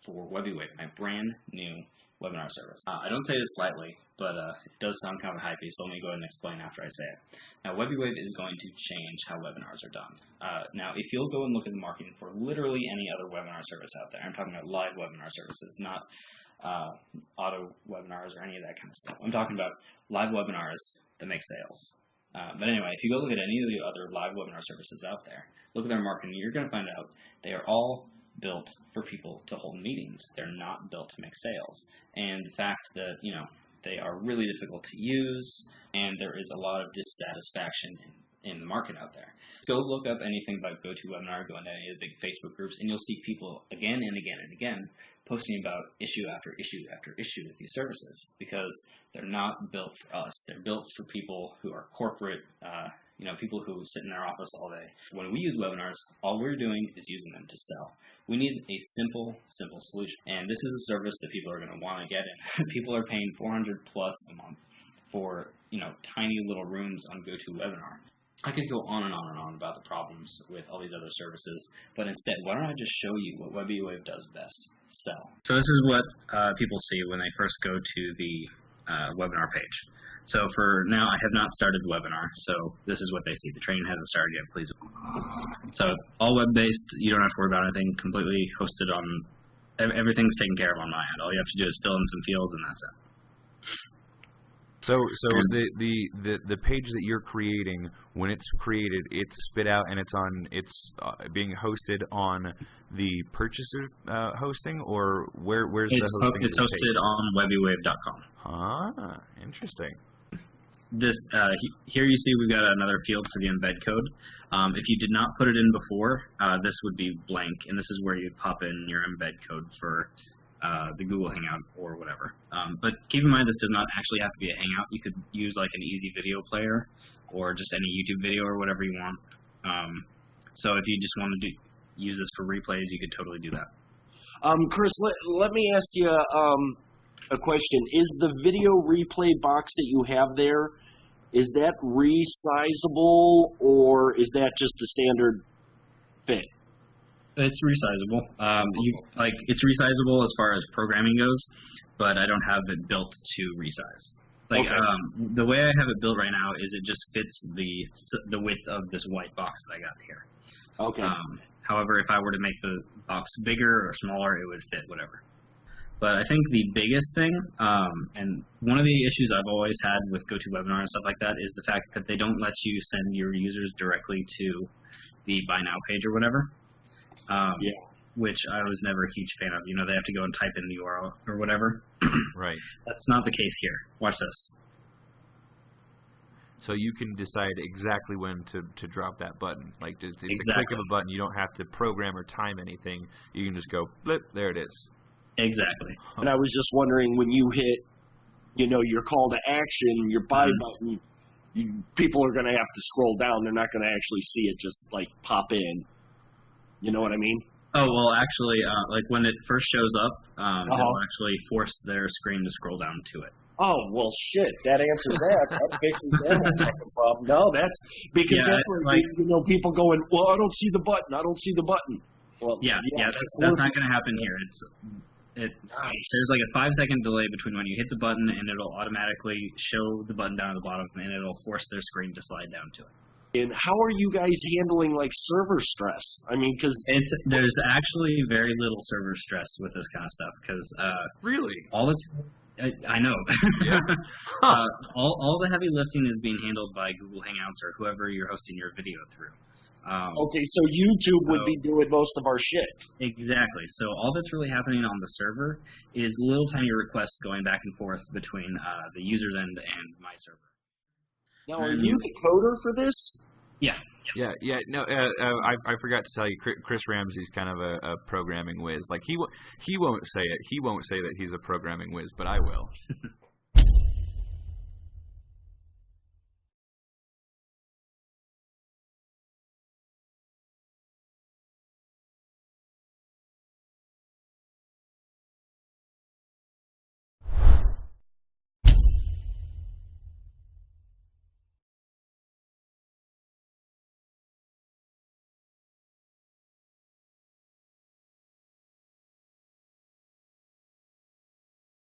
for WebiWave, my brand new webinar service. I don't say this lightly, but it does sound kind of hypey, so let me go ahead and explain after I say it. Now, WebiWave is going to change how webinars are done. Now, if you'll go and look at the marketing for literally any other webinar service out there, I'm talking about live webinar services, not auto webinars or any of that kind of stuff. I'm talking about live webinars that make sales. But anyway, if you go look at any of the other live webinar services out there, look at their marketing, you're going to find out they are all built for people to hold meetings. They're not built to make sales. And the fact that, they are really difficult to use, and there is a lot of dissatisfaction in the market out there. Go look up anything about GoToWebinar, go into any of the big Facebook groups, and you'll see people again and again and again posting about issue after issue after issue with these services, because they're not built for us. They're built for people who are corporate, people who sit in their office all day. When we use webinars, all we're doing is using them to sell. We need a simple solution. And this is a service that people are going to want to get in. People are paying $400+ a month for, tiny little rooms on GoToWebinar. I could go on and on and on about the problems with all these other services, but instead, why don't I just show you what WebiWave does best? Sell. So this is what people see when they first go to the webinar page. So for now, I have not started the webinar, so this is what they see. The training hasn't started yet, please. So all web-based, you don't have to worry about anything, completely hosted on, everything's taken care of on my end. All you have to do is fill in some fields, and that's it. So the page that you're creating, when it's created, it's spit out and it's being hosted on the purchaser hosting, or where's the hosting? It's hosted on WebiWave.com. Ah, interesting. This here you see we've got another field for the embed code. If you did not put it in before, this would be blank, and this is where you pop in your embed code for the Google Hangout or whatever. But keep in mind, this does not actually have to be a Hangout. You could use like an easy video player or just any YouTube video or whatever you want. So if you just want to use this for replays, you could totally do that. Chris, let me ask you a question. Is the video replay box that you have there, is that resizable, or is that just a standard fit? It's resizable. It's resizable as far as programming goes, but I don't have it built to resize. The way I have it built right now is it just fits the width of this white box that I got here. Okay. However, if I were to make the box bigger or smaller, it would fit whatever. But I think the biggest thing, and one of the issues I've always had with GoToWebinar and stuff like that, is the fact that they don't let you send your users directly to the Buy Now page or whatever. Which I was never a huge fan of. They have to go and type in the URL or whatever. Right. That's not the case here. Watch this. So you can decide exactly when to drop that button. Like it's exactly. A click of a button. You don't have to program or time anything. You can just go, blip, there it is. Exactly. And I was just wondering, when you hit, your call to action, your buy button, people are going to have to scroll down. They're not going to actually see it just like pop in. You know what I mean? Oh, well, actually, when it first shows up, it'll actually force their screen to scroll down to it. Oh, well, shit. That answers that. That fixes that problem. No, that's because that's where, people going, well, I don't see the button. I don't see the button. Well, that's not going to happen here. Nice. There's like a 5-second delay between when you hit the button and it'll automatically show the button down at the bottom, and it'll force their screen to slide down to it. And how are you guys handling like server stress? I mean, because there's actually very little server stress with this kind of stuff. Because really, I know. Yeah. All the heavy lifting is being handled by Google Hangouts or whoever you're hosting your video through. Okay, so YouTube would be doing most of our shit. Exactly. So all that's really happening on the server is little tiny requests going back and forth between the user's end and my server. Now, are you the coder for this? Yeah. No, I forgot to tell you, Chris Ramsey's kind of a programming whiz. Like he won't say it. He won't say that he's a programming whiz, but I will.